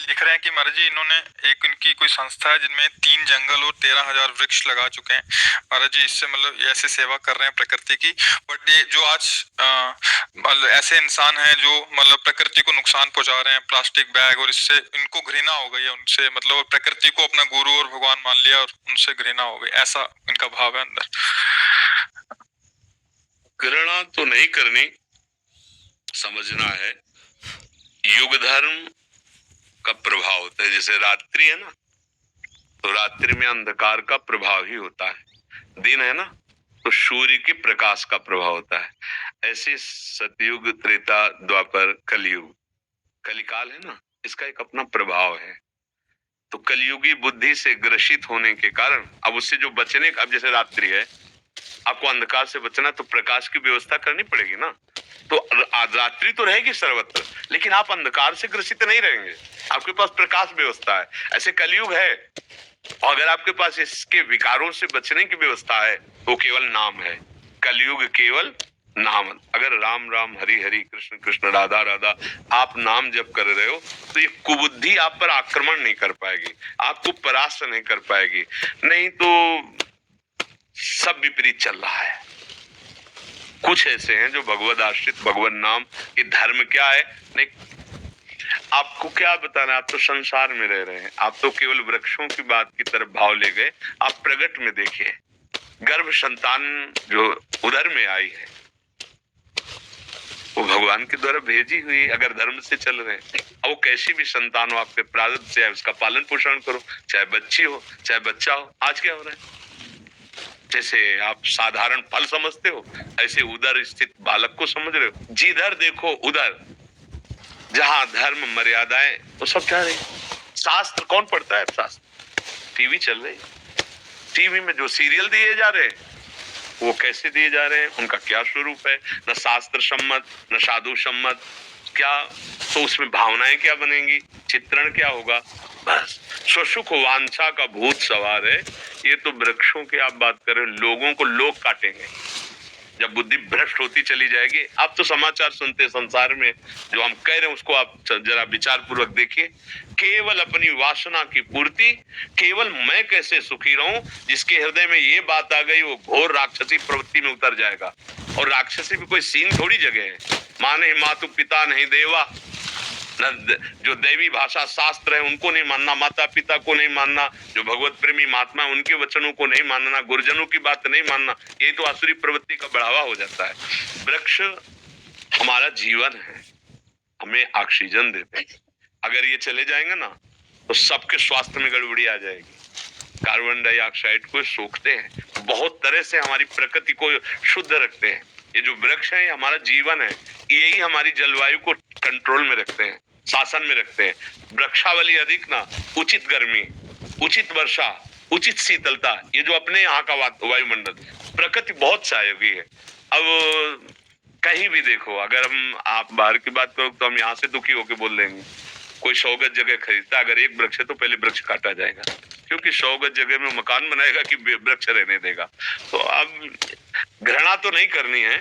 लिख रहे हैं कि महाराज जी इन्होंने एक इनकी कोई संस्था है जिनमें 3 जंगल और 13,000 वृक्ष लगा चुके हैं महाराज जी। इससे मतलब ये ऐसे सेवा कर रहे हैं प्रकृति की। बट ये जो आज मतलब ऐसे इंसान हैं जो मतलब प्रकृति को नुकसान पहुंचा रहे हैं, प्लास्टिक बैग, और इससे इनको घृणा हो गई है उनसे, मतलब प्रकृति को अपना गुरु और भगवान मान लिया और उनसे घृणा हो गई, ऐसा इनका भाव है अंदर। घृणा तो नहीं करनी, समझना है युग धर्म का प्रभाव होता है। जैसे रात्रि है ना, तो रात्रि में अंधकार का प्रभाव ही होता है। दिन है ना, तो सूर्य के प्रकाश का प्रभाव होता है। ऐसे सतयुग, त्रेता, द्वापर, कलयुग, कलिकाल है ना, इसका एक अपना प्रभाव है। तो कलयुगी बुद्धि से ग्रसित होने के कारण अब उससे जो बचने, अब जैसे रात्रि है, आपको अंधकार से बचना तो प्रकाश की व्यवस्था करनी पड़ेगी ना। तो रात्रि तो रहेगी सर्वत्र, लेकिन आप अंधकार से ग्रसित नहीं रहेंगे, आपके पास प्रकाश व्यवस्था है। ऐसे कलयुग है, और अगर आपके पास इसके विकारों से बचने की व्यवस्था है तो केवल नाम है। कलयुग केवल नाम। अगर राम राम हरि हरि कृष्ण कृष्ण राधा राधा आप नाम जप कर रहे हो, तो ये कुबुद्धि आप पर आक्रमण नहीं कर पाएगी, आपको परास्त नहीं कर पाएगी। नहीं तो सब विपरीत चल रहा है। कुछ ऐसे हैं जो भगवद आश्रित, भगवत नाम, ये धर्म क्या है नहीं। आपको क्या बताना, आप तो संसार में रह रहे हैं, आप तो केवल वृक्षों की बात की तरफ भाव ले गए। आप प्रगट में देखिए, गर्भ संतान जो उदर में आई है वो भगवान के द्वारा भेजी हुई, अगर धर्म से चल रहे हैं। अब वो कैसी भी संतान हो, आपके प्रारब्ध से है, उसका पालन पोषण करो, चाहे बच्ची हो चाहे बच्चा हो। आज क्या हो रहा है, जैसे आप साधारण फल समझते हो, ऐसे उधर स्थित बालक को समझ रहे हो। जिधर देखो उधर, जहां धर्म मर्यादाएं, तो सब क्या रही। शास्त्र कौन पढ़ता है, शास्त्र टीवी चल रही, टीवी में जो सीरियल दिए जा रहे हैं वो कैसे दिए जा रहे हैं, उनका क्या स्वरूप है, न शास्त्र सम्मत न साधु सम्मत। क्या तो उसमें भावनाएं क्या बनेंगी, चित्रण क्या होगा। बस स्वसुख वांछा का भूत सवार है। ये तो वृक्षों की आप बात करें, लोगों को लोग काटेंगे जब बुद्धि भ्रष्ट होती चली जाएगी। आप तो समाचार सुनते संसार में, जो हम कह रहे हैं उसको आप जरा विचार पूर्वक देखिए। केवल अपनी वासना की पूर्ति, केवल मैं कैसे सुखी रहूं, जिसके हृदय में ये बात आ गई वो घोर राक्षसी प्रवृत्ति में उतर जाएगा। और राक्षसी भी कोई सीन थोड़ी जगह है। माँ नहीं मातु, पिता नहीं देवा, जो दैवी भाषा शास्त्र है उनको नहीं मानना, माता पिता को नहीं मानना, जो भगवत प्रेमी महात्मा उनके वचनों को नहीं मानना, गुरुजनों की बात नहीं मानना, ये तो आसुरी प्रवृत्ति का बढ़ावा हो जाता है। वृक्ष हमारा जीवन है, हमें ऑक्सीजन देते हैं। अगर ये चले जाएंगे ना तो सबके स्वास्थ्य में गड़बड़ी आ जाएगी। कार्बन डाइऑक्साइड को सोखते हैं, बहुत तरह से हमारी प्रकृति को शुद्ध रखते हैं। ये जो वृक्ष है ये हमारा जीवन है, यही हमारी जलवायु को कंट्रोल में रखते हैं, शासन में रखते हैं। वृक्षावली अधिक ना, उचित गर्मी, उचित वर्षा, उचित शीतलता, ये जो अपने यहाँ का वायुमंडल, प्रकृति बहुत सहयोगी है। अब कहीं भी देखो, अगर हम आप बाहर की बात करो तो हम यहाँ से दुखी होकर बोल देंगे। कोई 100 गज जगह खरीदता, अगर एक वृक्ष है तो पहले वृक्ष काटा जाएगा, क्योंकि 100 गज जगह में मकान बनाएगा कि वृक्ष रहने देगा। तो अब घृणा तो नहीं करनी है,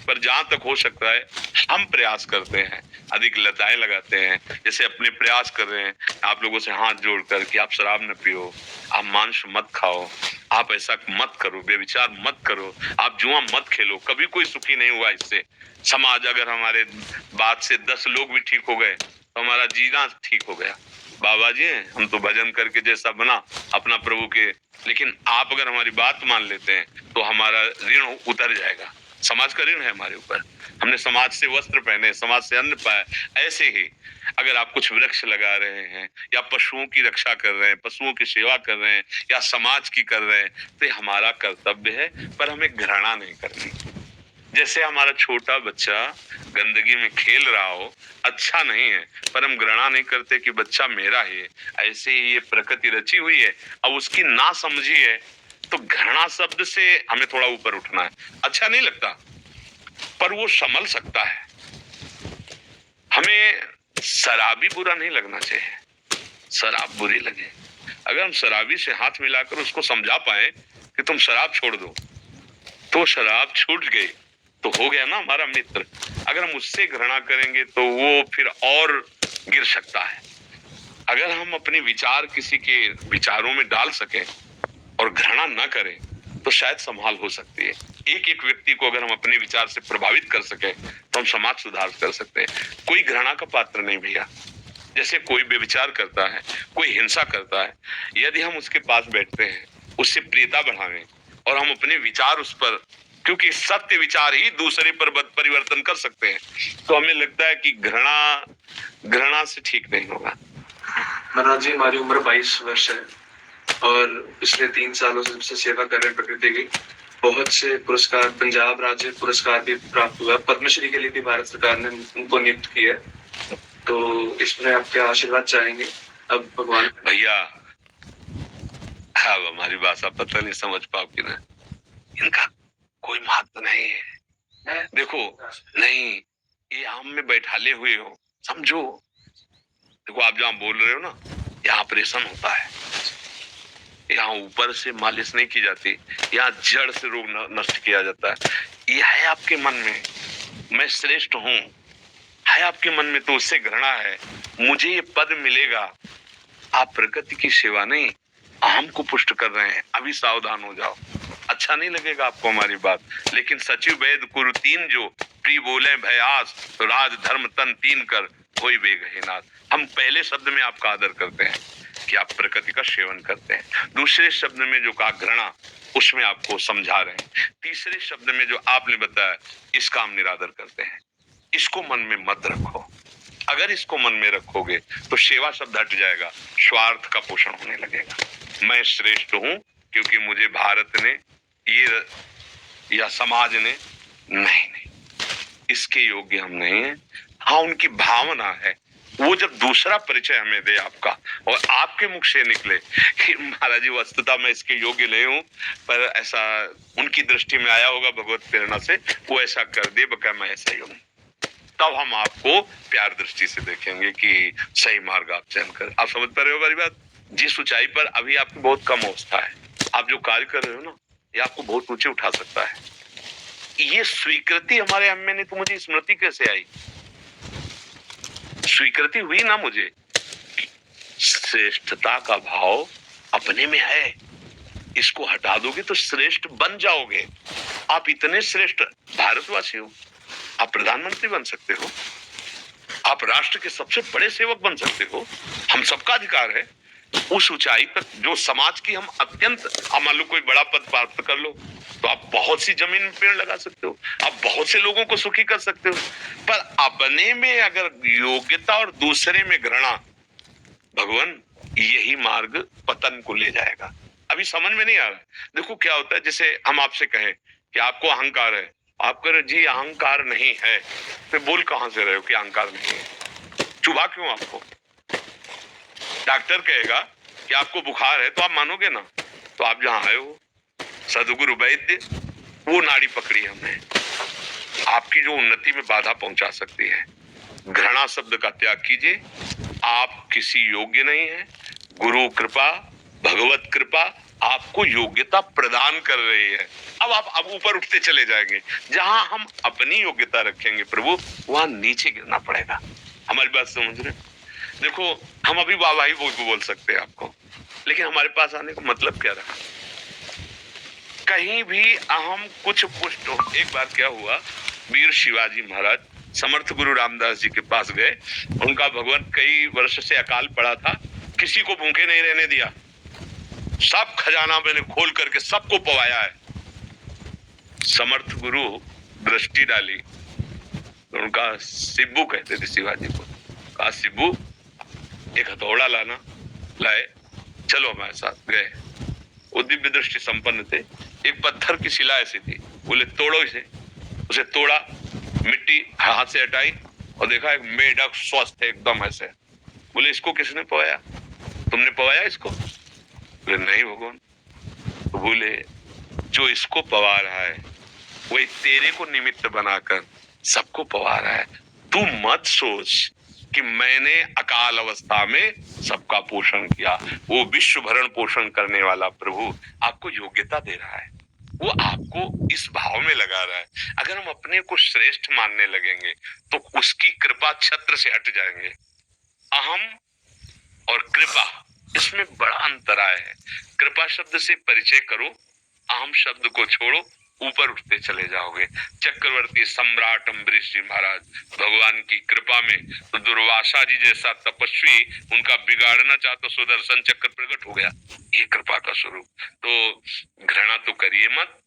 पर जहां तक हो सकता है हम प्रयास करते हैं, अधिक लताएं लगाते हैं। जैसे अपने प्रयास कर रहे हैं आप लोगों से हाथ जोड़कर कि आप शराब न पियो, आप मांस मत खाओ, आप ऐसा मत करो, बेविचार मत करो, आप जुआ मत खेलो। कभी कोई सुखी नहीं हुआ इससे। समाज, अगर हमारे बात से 10 लोग भी ठीक हो गए तो हमारा जीना ठीक हो गया। बाबा जी हम तो भजन करके जैसा बना अपना प्रभु के, लेकिन आप अगर हमारी बात मान लेते हैं तो हमारा ऋण उतर जाएगा। समाज का ऋण है हमारे ऊपर, हमने समाज से वस्त्र पहने, समाज से अन्न पाया। ऐसे ही अगर आप कुछ वृक्ष लगा रहे हैं या पशुओं की रक्षा कर रहे हैं, पशुओं की सेवा कर रहे हैं या समाज की कर रहे हैं, तो ये हमारा कर्तव्य है, पर हमें घृणा नहीं करनी। जैसे हमारा छोटा बच्चा गंदगी में खेल रहा हो, अच्छा नहीं है, पर हम घृणा नहीं करते कि बच्चा मेरा है। ऐसे ही ये प्रकृति रची हुई है, अब उसकी ना समझी है, तो घृणा शब्द से हमें थोड़ा ऊपर उठना है। अच्छा नहीं लगता, पर वो संभल सकता है। हमें शराबी बुरा नहीं लगना चाहिए, शराब बुरी लगे। अगर हम शराबी से हाथ मिलाकर उसको समझा पाए कि तुम शराब छोड़ दो, तो शराब छूट गई, तो हो गया ना हमारा मित्र। अगर हम उससे घृणा करेंगे तो वो फिर और गिर सकता है। हम अपने विचार किसी के विचारों में डाल सकें और घृणा न करें तो शायद संभाल हो सकती है। एक एक व्यक्ति को अगर हम अपने विचार से प्रभावित कर सके तो हम समाज सुधार कर सकते हैं। कोई घृणा का पात्र नहीं भैया। जैसे कोई व्यभिचार करता है, कोई हिंसा करता है, यदि हम उसके पास बैठते हैं, उससे प्रियता बढ़ावें और हम अपने विचार उस पर, क्योंकि सत्य विचार ही दूसरे पर परिवर्तन कर सकते हैं, तो हमें लगता है कि घृणा से ठीक नहीं होगा। महाराज जी, हमारी उम्र 22 वर्ष है और पिछले 3 सालों से सबसे सेवा कर रहे हैं प्रकृति की। बहुत से पुरस्कार, पंजाब राज्य पुरस्कार भी प्राप्त हुआ। पद्मश्री के लिए भी भारत सरकार ने उनको नियुक्त किया है। तो इसमें आप क्या आशीर्वाद चाहेंगे? अब भगवान भैया, अब हमारी भाषा पता नहीं समझ पाओ कि ना, इनका कोई महत्व नहीं है। देखो, नहीं, ये हम में बैठाले हुए हो, समझो। देखो, आप जहाँ बोल रहे हो ना, यहाँ ऑपरेशन होता है, यहाँ ऊपर से मालिश नहीं की जाती, यहाँ जड़ से रोग नष्ट किया जाता है। ये है आपके मन में, मैं श्रेष्ठ हूँ, है आपके मन में, तो उससे घृणा है, मुझे ये पद मिलेगा। आप प्रकृति की सेवा नहीं, अहम को पुष्ट कर रहे हैं। अभी सावधान हो जाओ। अच्छा नहीं लगेगा आपको हमारी बात, लेकिन सचिव वैद कुरु तीन जो, प्री बोले भयास, तो राज धर्म तन तीन कर कोई बेगहीनाथ। हम पहले शब्द में आपका आदर करते हैं कि आप प्रकृति का सेवन करते हैं। दूसरे शब्द में जो कहा घृणा, उसमें आपको समझा रहे हैं। तीसरे शब्द में जो आपने बताया, इसका हम निरादर करते हैं। इसको मन में मत रखो। अगर इसको मन में रखोगे तो सेवा शब्द हट जाएगा, स्वार्थ का पोषण होने लगेगा। मैं श्रेष्ठ हूं क्योंकि मुझे भारत ने ये या समाज ने, नहीं, इसके योग्य हम नहीं है। हाँ, उनकी भावना है, वो जब दूसरा परिचय हमें दे आपका और आपके मुख से निकले कि महाराज जी वस्तुतः मैं इसके योग्य नहीं हूं, पर ऐसा उनकी दृष्टि में आया होगा भगवत प्रेरणा से, वो ऐसा कर दे, बका मैं ऐसा ही हूं, तब हम आपको प्यार दृष्टि से देखेंगे कि सही मार्ग आप चयन कर। आप समझ पा रहे हो हमारी बात? जिस ऊंचाई पर अभी आपकी बहुत कम अवस्था है, आप जो कार्य कर रहे हो ना, ये आपको बहुत ऊंचे उठा सकता है। ये स्वीकृति हमारे हम में नहीं, तो मुझे स्मृति कैसे आई? स्वीकृति हुई ना मुझे, श्रेष्ठता का भाव अपने में है। इसको हटा दोगे तो श्रेष्ठ बन जाओगे। आप इतने श्रेष्ठ भारतवासी हो, आप प्रधानमंत्री बन सकते हो, आप राष्ट्र के सबसे बड़े सेवक बन सकते हो। हम सबका अधिकार है उस ऊंचाई पर जो समाज की हम अत्यंत, मान लो कोई बड़ा पद प्राप्त कर लो तो आप बहुत सी जमीन में पेड़ लगा सकते हो, आप बहुत से लोगों को सुखी कर सकते हो। पर अपने में अगर योग्यता और दूसरे में घृणा, भगवान, यही मार्ग पतन को ले जाएगा। अभी समझ में नहीं आ रहा। देखो क्या होता है, जैसे हम आपसे कहें कि आपको अहंकार है, आप कह रहे जी अहंकार नहीं है, तो बोल कहां से रहे हो कि अहंकार नहीं है? चुभा क्यों आपको? डॉक्टर कहेगा कि आपको बुखार है तो आप मानोगे ना? तो आप जहां आए हो, सदगुरु वैद्य, वो नाड़ी पकड़ी हमने, आपकी जो उन्नति में बाधा पहुंचा सकती है। घृणा शब्द का त्याग कीजिए। आप किसी योग्य नहीं है, गुरु कृपा, भगवत कृपा आपको योग्यता प्रदान कर रही है। अब ऊपर उठते चले जाएंगे। जहां हम अपनी योग्यता रखेंगे प्रभु, वहां नीचे गिरना पड़ेगा। हमारी बात समझ रहे? देखो, हम अभी वाहवाही बोल सकते हैं आपको, लेकिन हमारे पास आने का मतलब क्या रहा? कहीं भी अहम कुछ पुष्ट हो। एक बार क्या हुआ, वीर शिवाजी महाराज समर्थ गुरु रामदास जी के पास गए। उनका भगवान कई वर्ष से अकाल पड़ा था, किसी को भूखे नहीं रहने दिया, सब खजाना मैंने खोल करके सबको पवाया है। समर्थ गुरु दृष्टि डाली, तो उनका सिब्बू कहते थे शिवाजी को, कहा सिब्बू एक हथौड़ा लाना, लाए, चलो हमारे साथ गए। वो दिव्य दृष्टि संपन्न थे। एक पत्थर की शिला ऐसी थी, बोले तोड़ो इसे। उसे तोड़ा, मिट्टी हाथ से हटाई और देखा एक मेढक स्वस्थ है एकदम ऐसे। बोले इसको किसने पवाया? तुमने पवाया इसको? बोले नहीं भगवान। तो बोले जो इसको पवा रहा है वही तेरे को निमित्त बनाकर सबको पवा रहा है। तू मत सोच कि मैंने अकाल अवस्था में सबका पोषण किया। वो विश्व भरण पोषण करने वाला प्रभु आपको योग्यता दे रहा है, वो आपको इस भाव में लगा रहा है। अगर हम अपने को श्रेष्ठ मानने लगेंगे तो उसकी कृपा छत्र से हट जाएंगे। अहम और कृपा इसमें बड़ा अंतराय है। कृपा शब्द से परिचय करो, अहम शब्द को छोड़ो, ऊपर उठते चले जाओगे। चक्रवर्ती सम्राट अम्बरीश जी महाराज भगवान की कृपा में तो दुर्वासा जी जैसा तपस्वी उनका बिगाड़ना चाहता सुदर्शन चक्र प्रकट हो गया, ये कृपा का स्वरूप। तो घृणा तो करिए मत,